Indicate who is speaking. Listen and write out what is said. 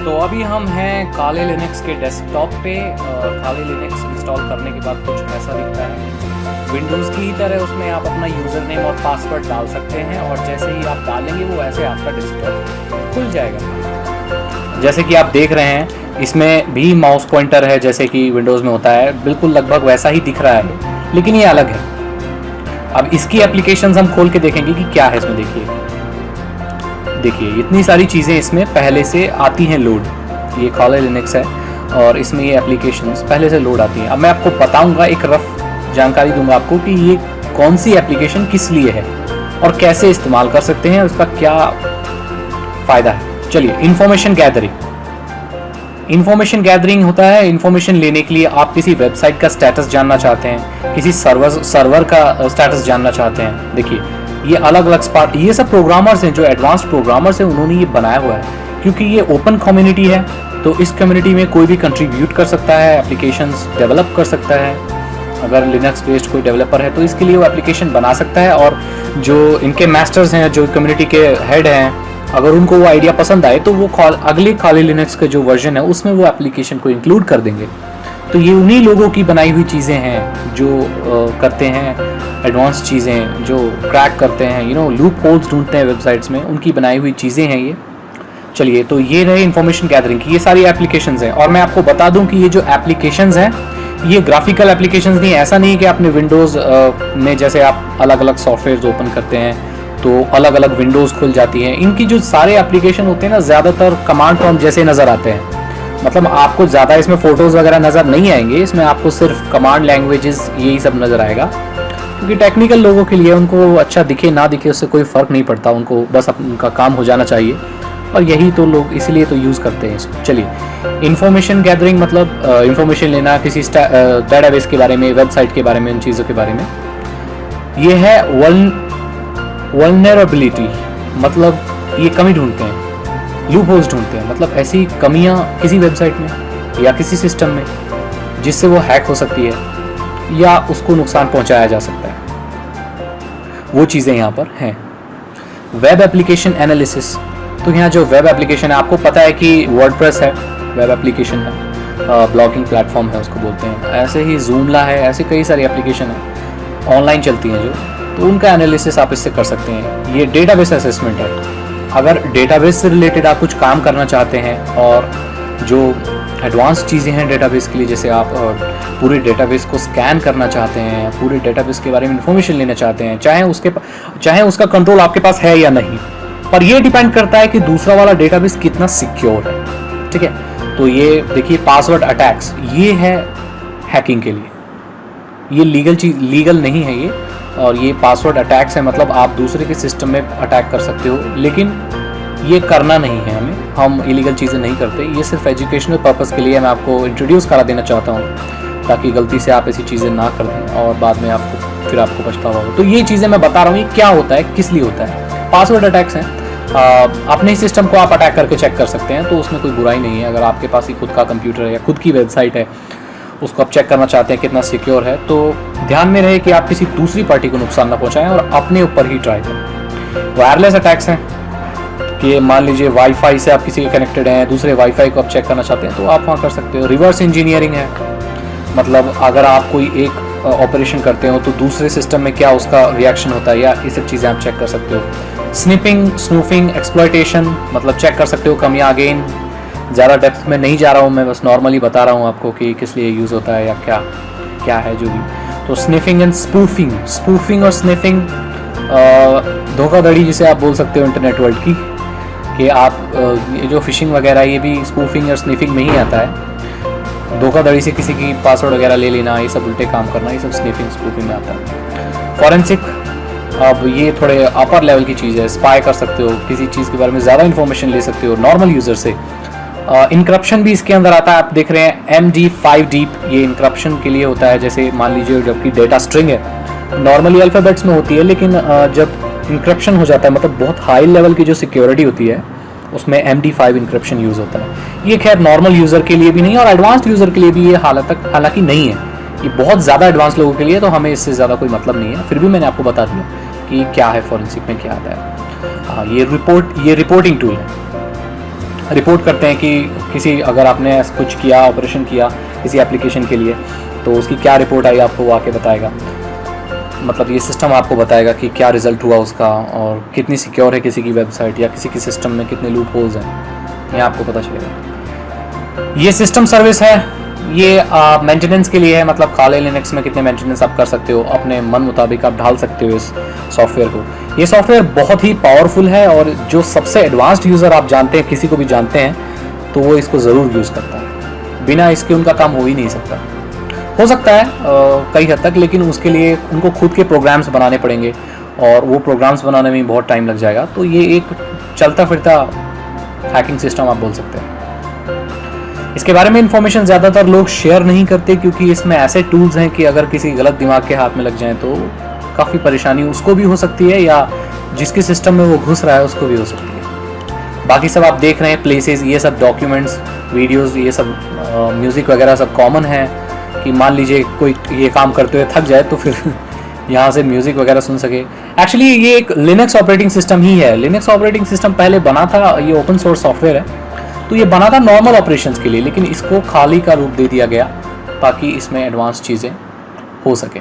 Speaker 1: तो अभी हम हैं काले लिनक्स के डेस्कटॉप पे। काले लिनक्स इंस्टॉल करने के बाद कुछ ऐसा दिखता है। विंडोज़ की ही तरह उसमें आप अपना यूज़र नेम और पासवर्ड डाल सकते हैं और जैसे ही आप डालेंगे वो ऐसे आपका डेस्कटॉप खुल जाएगा। जैसे कि आप देख रहे हैं इसमें भी माउस पॉइंटर है जैसे कि विंडोज़ में होता है, बिल्कुल लगभग वैसा ही दिख रहा है, लेकिन ये अलग है। अब इसकी एप्लीकेशंस हम खोल के देखेंगे कि क्या है इसमें। देखिए इतनी सारी चीज़ें इसमें पहले से आती हैं लोड। ये काले लिनक्स है और इसमें ये एप्लीकेशंस पहले से लोड आती हैं। अब मैं आपको बताऊंगा, एक रफ जानकारी दूंगा आपको कि ये कौन सी एप्लीकेशन किस लिए है और कैसे इस्तेमाल कर सकते हैं, उसका क्या फ़ायदा है। चलिए, इन्फॉर्मेशन गैदरिंग होता है। इन्फॉर्मेशन लेने के लिए आप किसी वेबसाइट का स्टेटस जानना चाहते हैं, किसी सर्वर का स्टेटस जानना चाहते हैं। देखिए ये अलग अलग स्पार्ट, ये सब प्रोग्रामर्स हैं जो एडवांस्ड प्रोग्रामर्स हैं, उन्होंने ये बनाया हुआ है। क्योंकि ये ओपन कम्युनिटी है तो इस कम्युनिटी में कोई भी कंट्रीब्यूट कर सकता है, एप्लीकेशंस डेवलप कर सकता है। अगर लिनक्स बेस्ड कोई डेवलपर है तो इसके लिए वो एप्लीकेशन बना सकता है और जो इनके मास्टर्स हैं, जो कम्युनिटी के हेड हैं, अगर उनको वो आइडिया पसंद आए तो वो अगले काले लिनक्स का जो वर्जन है उसमें वो एप्लीकेशन को इंक्लूड कर देंगे। तो ये उन्हीं लोगों की बनाई हुई चीज़ें हैं जो करते हैं एडवांस चीज़ें, जो क्रैक करते हैं, लूप होल्स ढूंढते हैं वेबसाइट्स में, उनकी बनाई हुई चीज़ें हैं ये। चलिए, तो ये रहे इन्फॉर्मेशन गैदरिंग की, ये सारी एप्लीकेशंस हैं। और मैं आपको बता दूं कि ये जो एप्लीकेशंस हैं ये ग्राफिकल एप्लीकेशंस नहीं है। ऐसा नहीं है कि आपने विंडोज़ में जैसे आप अलग अलग सॉफ्टवेयर ओपन करते हैं तो अलग अलग विंडोज़ खुल जाती हैं। इनकी जो सारे एप्लीकेशन होते हैं ना, ज़्यादातर कमांड प्रॉम्प्ट जैसे नज़र आते हैं। मतलब आपको ज़्यादा इसमें फ़ोटोज़ वगैरह नज़र नहीं आएंगे, इसमें आपको सिर्फ कमांड लैंग्वेजेस यही सब नज़र आएगा। क्योंकि टेक्निकल लोगों के लिए उनको अच्छा दिखे ना दिखे उससे कोई फ़र्क नहीं पड़ता, उनको बस उनका काम हो जाना चाहिए और यही तो लोग इसलिए तो यूज़ करते हैं इसको। चलिए, इन्फॉर्मेशन गैदरिंग मतलब इन्फॉर्मेशन लेना किसी डेटाबेस के बारे में, वेबसाइट के बारे में, उन चीज़ों के बारे में। ये है वल्नरेबिलिटी, मतलब ये कमी ढूंढते हैं, लूप होल्स ढूंढते हैं, मतलब ऐसी कमियां किसी वेबसाइट में या किसी सिस्टम में जिससे वो हैक हो सकती है या उसको नुकसान पहुंचाया जा सकता है, वो चीज़ें यहाँ पर हैं। वेब एप्लीकेशन एनालिसिस, तो यहाँ जो वेब एप्लीकेशन है, आपको पता है कि वर्डप्रेस है, वेब एप्लीकेशन है, ब्लॉगिंग प्लेटफॉर्म है उसको बोलते हैं। ऐसे ही जूमला है, ऐसे कई सारी एप्लीकेशन है ऑनलाइन चलती हैं जो, तो उनका एनालिसिस आप इससे कर सकते हैं। ये डेटाबेस असेसमेंट है। अगर डेटाबेस से रिलेटेड आप कुछ काम करना चाहते हैं और जो एडवांस चीज़ें हैं डेटाबेस के लिए, जैसे आप पूरे डेटाबेस को स्कैन करना चाहते हैं, पूरे डेटाबेस के बारे में इन्फॉर्मेशन लेना चाहते हैं, चाहे उसका कंट्रोल आपके पास है या नहीं, पर ये डिपेंड करता है कि दूसरा वाला डेटाबेस कितना सिक्योर है। ठीक है, तो ये देखिए पासवर्ड अटैक्स, ये है हैकिंग के लिए, ये लीगल नहीं है ये, और ये पासवर्ड अटैक्स है, मतलब आप दूसरे के सिस्टम में अटैक कर सकते हो, लेकिन ये करना नहीं है हमें, हम इलीगल चीज़ें नहीं करते। ये सिर्फ एजुकेशनल पर्पज़ के लिए मैं आपको इंट्रोड्यूस करा देना चाहता हूँ ताकि गलती से आप ऐसी चीज़ें ना कर दें और बाद में आपको पछतावा हो। तो ये चीज़ें मैं बता रहा हूँ, ये क्या होता है, किस लिए होता है। पासवर्ड अटैक्स हैं, अपने ही सिस्टम को आप अटैक करके चेक कर सकते हैं, तो उसमें कोई बुराई नहीं है। अगर आपके पास ही खुद का कंप्यूटर है या खुद की वेबसाइट है, उसको आप चेक करना चाहते हैं कितना सिक्योर है, तो ध्यान में रहे कि आप किसी दूसरी पार्टी को नुकसान ना पहुंचाएं और अपने ऊपर ही ट्राई करें। वायरलेस अटैक्स हैं कि मान लीजिए वाईफाई से आप किसी के कनेक्टेड हैं, दूसरे वाईफाई को आप चेक करना चाहते हैं तो आप वहाँ कर सकते हो। रिवर्स इंजीनियरिंग है, मतलब अगर आप कोई एक ऑपरेशन करते हो तो दूसरे सिस्टम में क्या उसका रिएक्शन होता है, या ये सब चीज़ें आप चेक कर सकते हो। स्निपिंग, स्नूफिंग, एक्सप्लॉयटेशन, मतलब चेक कर सकते हो कमियाँ। अगेन ज़्यादा डेप्थ में नहीं जा रहा हूँ मैं, बस नॉर्मली बता रहा हूँ आपको कि किस लिए यूज़ होता है या क्या है जो भी। तो स्निफिंग एंड स्पूफिंग और स्निफिंग धोखाधड़ी जिसे आप बोल सकते हो इंटरनेट वर्ल्ड की, कि आप ये जो फिशिंग वगैरह ये भी स्पूफिंग और स्निफिंग में ही आता है। धोखाधड़ी से किसी की पासवर्ड वगैरह ले लेना, ये सब उल्टे काम करना, ये सब स्निफिंग स्पूफिंग में आता है। फॉरेंसिक, अब ये थोड़े अपर लेवल की चीज़ है, स्पाई कर सकते हो, किसी चीज़ के बारे में ज़्यादा इन्फॉर्मेशन ले सकते हो नॉर्मल यूज़र से। इनक्रप्शन भी इसके अंदर आता है, आप देख रहे हैं MD5 डीप, ये इनक्रप्शन के लिए होता है। जैसे मान लीजिए जबकि डेटा स्ट्रिंग है, नॉर्मली अल्फ़ाबेट्स में होती है, लेकिन जब इनक्रप्शन हो जाता है, मतलब बहुत हाई लेवल की जो सिक्योरिटी होती है, उसमें MD5 इनक्रप्शन यूज़ होता है। ये खैर नॉर्मल यूज़र के लिए भी नहीं और एडवांस्ड यूज़र के लिए भी ये हालांकि नहीं है, ये बहुत ज़्यादा एडवांस लोगों के लिए, तो हमें इससे ज़्यादा कोई मतलब नहीं है। फिर भी मैंने आपको बता दिया कि क्या है, फॉरेंसिक में क्या आता है। हाँ, ये रिपोर्टिंग टूल है। रिपोर्ट करते हैं कि किसी अगर आपने कुछ किया, ऑपरेशन किया किसी एप्लीकेशन के लिए, तो उसकी क्या रिपोर्ट आई आपको वो आके बताएगा। मतलब ये सिस्टम आपको बताएगा कि क्या रिज़ल्ट हुआ उसका और कितनी सिक्योर है किसी की वेबसाइट या किसी के सिस्टम में कितने लूप होल्स हैं, ये आपको पता चलेगा। ये सिस्टम सर्विस है, ये मेंटेनेंस के लिए है, मतलब काले लिनक्स में कितने मेंटेनेंस आप कर सकते हो, अपने मन मुताबिक आप ढाल सकते हो इस सॉफ्टवेयर को। ये सॉफ्टवेयर बहुत ही पावरफुल है और जो सबसे एडवांस्ड यूज़र आप जानते हैं, किसी को भी जानते हैं, तो वो इसको ज़रूर यूज़ करता है। बिना इसके उनका काम हो ही नहीं सकता। हो सकता है कई हद तक, लेकिन उसके लिए उनको खुद के प्रोग्राम्स बनाने पड़ेंगे और वो प्रोग्राम्स बनाने में बहुत टाइम लग जाएगा। तो ये एक चलता फिरता हैकिंग सिस्टम आप बोल सकते हैं। इसके बारे में इंफॉर्मेशन ज़्यादातर लोग शेयर नहीं करते क्योंकि इसमें ऐसे टूल्स हैं कि अगर किसी गलत दिमाग के हाथ में लग जाएं तो काफ़ी परेशानी उसको भी हो सकती है या जिसके सिस्टम में वो घुस रहा है उसको भी हो सकती है। बाकी सब आप देख रहे हैं प्लेसेस, ये सब डॉक्यूमेंट्स, वीडियोस, ये सब म्यूज़िक वगैरह सब कॉमन है कि मान लीजिए कोई ये काम करते हुए थक जाए तो फिर यहाँ से म्यूज़िक वगैरह सुन सके। एक्चुअली ये एक लिनक्स ऑपरेटिंग सिस्टम ही है। लिनक्स ऑपरेटिंग सिस्टम पहले बना था, ये ओपन सोर्स सॉफ्टवेयर है, तो ये बना था नॉर्मल ऑपरेशंस के लिए, लेकिन इसको खाली का रूप दे दिया गया ताकि इसमें एडवांस चीज़ें हो सके।